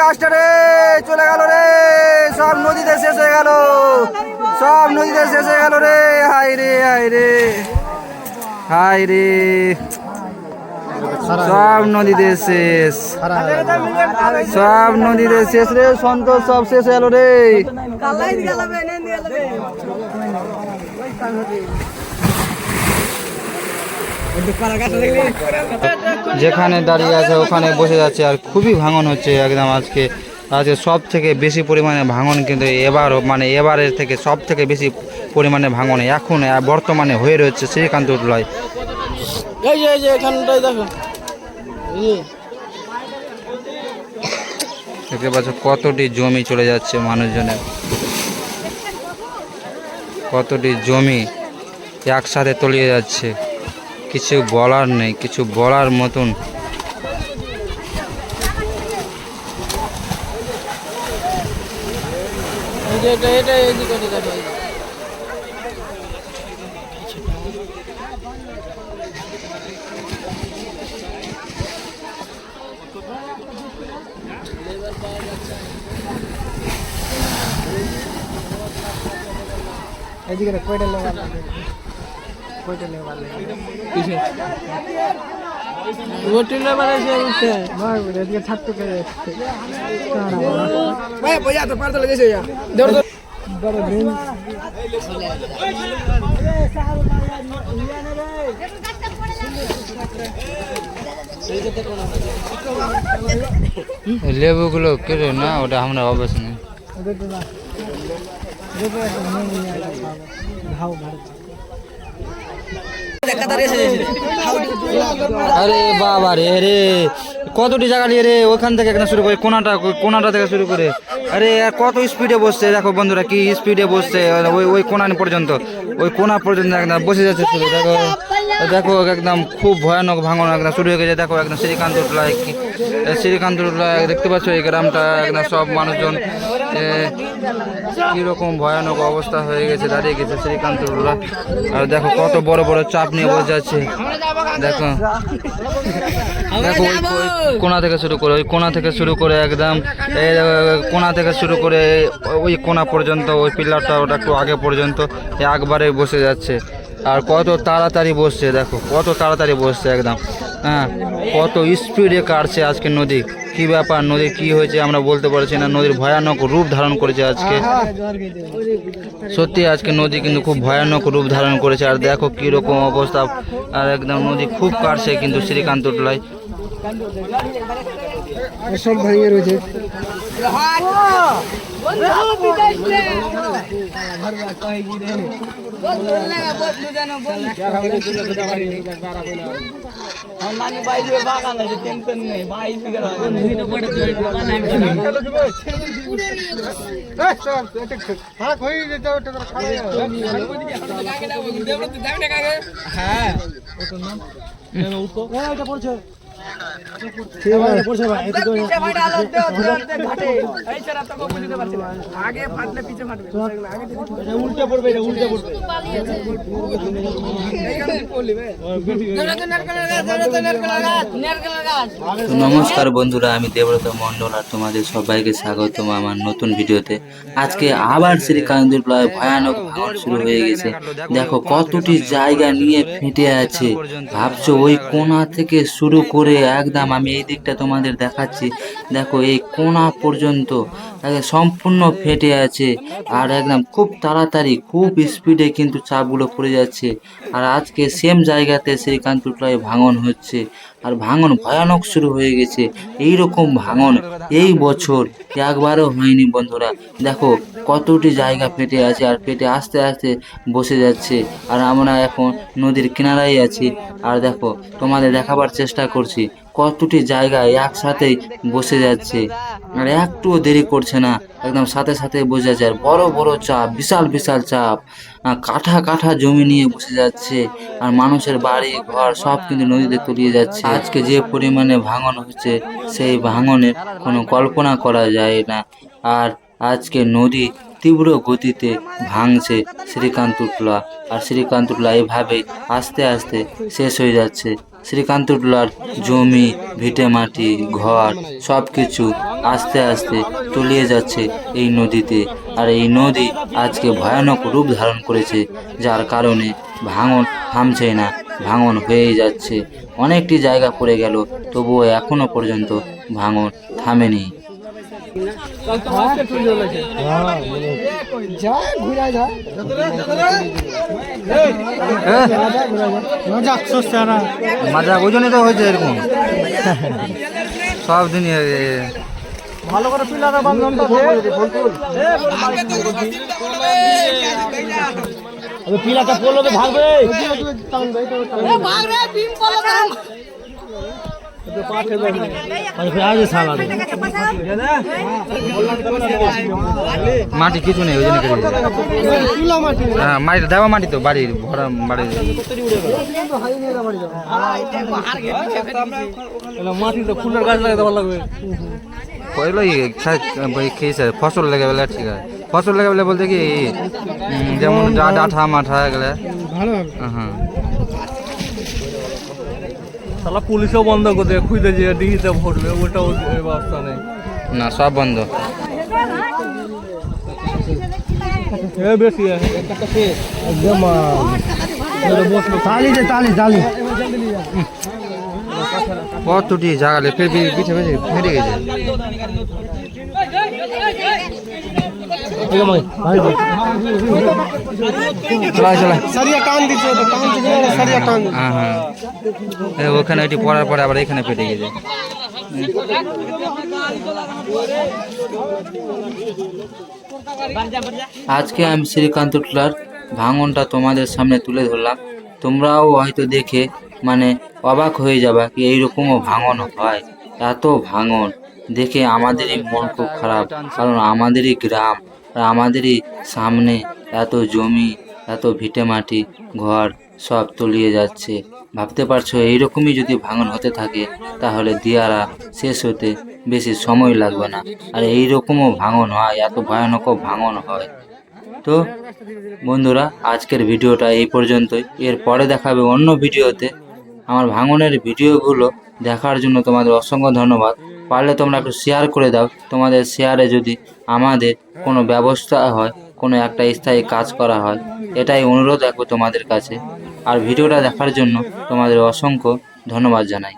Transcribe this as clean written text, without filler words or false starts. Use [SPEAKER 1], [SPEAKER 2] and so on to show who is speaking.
[SPEAKER 1] গাছটা রে চলে গেল রে, সব নদীতে শেষ হয়ে গেল, সব নদীতে শেষ হয়ে গেল রে। হাই রে হাই রে হাই রে, সব নদীতে শেষ, সব নদীতে শেষ রে সন্তোষ, সব শেষ হয়ে গেল রে। যেখানে দাঁড়িয়ে আছে ওখানে বসে যাচ্ছে, আর খুবই ভাঙন হচ্ছে একদম। আজকে সব থেকে বেশি পরিমাণে ভাঙন কিন্তু এবারের থেকে সব থেকে বেশি পরিমাণে ভাঙন এখন বর্তমানে হয়ে রয়েছে শ্রীকান্তলায়। দেখতে পাচ্ছ কতটি জমি চলে যাচ্ছে মানুষজনের, কতটি জমি একসাথে তলিয়ে যাচ্ছে, কিছু বলার নেই, কিছু বলার মতন।
[SPEAKER 2] এদিকে কয়টা লেবার লাগে, কয়টা লেবার লাগে কিসে ওটি লেবার এসে উঠছে ভাই এদিকে ছাত্র করে আসছে ভাই বইয়া তো পারতে লেগেছে ইয়া দৌড় দৌড় বড় দিন
[SPEAKER 1] লেবুগুলো কেটে না, ওটা আমরা অবশ্য নেই। আরে বাবা রে রে, কতটি জায়গা নিয়ে রে, ওখান থেকে একটা শুরু করে কোনাটা থেকে শুরু করে, আরে কত স্পিডে বসছে দেখো বন্ধুরা, কি স্পিডে বসছে ওই কোনা পর্যন্ত, ওই কোনা পর্যন্ত একদম বসে যাচ্ছে শুধু। দেখো দেখো একদম খুব ভয়ানক ভাঙন একদম শুরু হয়ে গেছে। দেখো একদম শ্রীকান্তলায় দেখতে পাচ্ছ এই গ্রামটা একদম সব মানুষজন কিরকম ভয়ানক অবস্থা হয়ে গেছে, দাঁড়িয়ে গেছে শ্রীকান্তলা। আর দেখো কত বড় বড় চাপ নিয়ে বসে যাচ্ছে। দেখো দেখো ওই কোনা থেকে শুরু করে, ওই কোনা থেকে শুরু করে একদম কোনা থেকে শুরু করে ওই কোনা পর্যন্ত, ওই পিলারটা ওটা একটু আগে পর্যন্ত একবারে বসে যাচ্ছে। আর কত তাড়াতাড়ি বসছে, দেখো কত তাড়াতাড়ি বসছে একদম। হ্যাঁ, কত স্পিডে কাটছে আজকে নদী। কি ব্যাপার, নদীর কি হয়েছে আমরা বলতে পারছি না, নদীর ভয়ানক রূপ ধারণ করেছে আজকে। সত্যি আজকে নদী কিন্তু খুব ভয়ানক রূপ ধারণ করেছে। আর দেখো কিরকম অবস্থা, আর একদম নদী খুব কাটছে কিন্তু শ্রীকান্তলায়।
[SPEAKER 2] সব ভেঙে রয়েছে।
[SPEAKER 3] নমস্কার বন্ধুরা, আমি দেবব্রত মন্ডল আর তোমাদের সবাইকে স্বাগতম আমার নতুন ভিডিওতে। আজকে আবার শ্রীকান্তলায় ভয়ানক ভাঙন শুরু হয়ে গেছে। দেখো কতটি জায়গা নিয়ে ফেটে আছে, ভাবছো ওই কোণা থেকে শুরু করে একদম আমি এই দিকটা তোমাদের দেখাচ্ছি। দেখো এই কোণা পর্যন্ত সম্পূর্ণ ফেটে আছে, আর একদম খুব তাড়াতাড়ি খুব স্পিডে কিন্তু চাপগুলো পড়ে যাচ্ছে। আর আজকে সেম জায়গাতে শ্রীকান্তলায় ভাঙন হচ্ছে, আর ভাঙন ভয়ানক শুরু হয়ে গেছে। এই রকম ভাঙন এই বছর একবারও হয়নি বন্ধুরা। দেখো কতটি জায়গা ফেটে আছে, আর ফেটে আস্তে আস্তে বসে যাচ্ছে। আর আমরা এখন নদীর কিনারায় আছি, আর দেখো তোমাদের দেখাবার চেষ্টা করছি কতটি জায়গায় একসাথেই বসে যাচ্ছে, আর একটুও দেরি করছে না, একদম সাথে সাথে বসে যাচ্ছে। আর বড় বড় চাপ, বিশাল বিশাল চাপ, কাঠা কাঠা জমি নিয়ে বসে যাচ্ছে। আর মানুষের বাড়ি ঘর সব কিন্তু নদীতে তলিয়ে যাচ্ছে। আজকে যে পরিমাণে ভাঙন হচ্ছে সেই ভাঙনের কোনো কল্পনা করা যায় না। আর আজকে নদী তীব্র গতিতে ভাঙছে শ্রীকান্তলা, আর শ্রীকান্তলা এভাবে আস্তে আস্তে শেষ হয়ে যাচ্ছে। শ্রীকান্তটোলার জমি, ভিটে মাটি, ঘর সব কিছু আস্তে আস্তে তলিয়ে যাচ্ছে এই নদীতে। আর এই নদী আজকে ভয়ানক রূপ ধারণ করেছে, যার কারণে ভাঙন থামছে না, ভাঙন হয়েই যাচ্ছে। অনেকটি জায়গা পড়ে গেল, তবুও এখনো পর্যন্ত ভাঙন থামেনি।
[SPEAKER 2] যা ঘুরা যা মজা সুস্থ না
[SPEAKER 1] মাজা ওই জন্যই তো হয়েছে এরকম সব দিনই
[SPEAKER 2] ভালো করে পিলাটা বান্ধনটা দে পিলাটা পড়লে ভাগবে
[SPEAKER 1] মাটি কিছু নেই ওই জন্য হ্যাঁ মাটি দেওয়া মাটি তো বাড়ির ভরা বাড়ির
[SPEAKER 2] মাটি তো ফুলের গাছ লাগাতে ভালো লাগবে
[SPEAKER 1] ওইগুলো খেয়েছে ফসল লেগে বলে ঠিক আছে ফসল লেগে বলে বলতে কি যেমন ডাঠা মাঠা এগুলো
[SPEAKER 2] ভালো
[SPEAKER 1] হ্যাঁ
[SPEAKER 2] শালা পুলিশও বন্ধ করে দেয় খুঁজে যে ডিহিতে ভরবে ওটাও ব্যবস্থা নেই
[SPEAKER 1] না সব বন্ধ
[SPEAKER 2] বেশি
[SPEAKER 1] কতটি জাগালে ফের পিঠে বেশি ফেটে গেছে
[SPEAKER 2] সারিয়া টান দিচ্ছে সারিয়া টান
[SPEAKER 1] হ্যাঁ হ্যাঁ ওখানে ওইটি পড়ার পরে আবার এখানে ফেটে গেছে
[SPEAKER 3] আজকে আমি শ্রীকান্তটোলার ভাঙনটা তোমাদের সামনে তুলে ধরলাম। তোমরাও হয়তো দেখে মানে অবাক হয়ে যাবা কি এইরকমও ভাঙন হয়। এত ভাঙন দেখে আমাদেরই মন খুব খারাপ, কারণ আমাদেরই গ্রাম আর আমাদেরই সামনে এত জমি, এত ভিটে মাটি, ঘর সব তলিয়ে যাচ্ছে। ভাবতে পারছো এইরকমই যদি ভাঙন হতে থাকে তাহলে দিয়ারা শেষ হতে বেশি সময় লাগবে না। আর এইরকমও ভাঙন হয়, এত ভয়ানক ভাঙন হয়। তো বন্ধুরা আজকের ভিডিওটা এই পর্যন্তই, এরপরে দেখাবে অন্য ভিডিওতে। আমার ভাঙনের ভিডিওগুলো দেখার জন্য তোমাদের অসংখ্য ধন্যবাদ। পারলে তোমরা একটু শেয়ার করে দাও। তোমাদের শেয়ারে যদি আমাদের কোনো ব্যবস্থা হয়, কোনো একটা স্থায়ী কাজ করা হয়, এটাই অনুরোধ রাখবো তোমাদের কাছে। আর ভিডিওটা দেখার জন্য তোমাদের অসংখ্য ধন্যবাদ জানাই।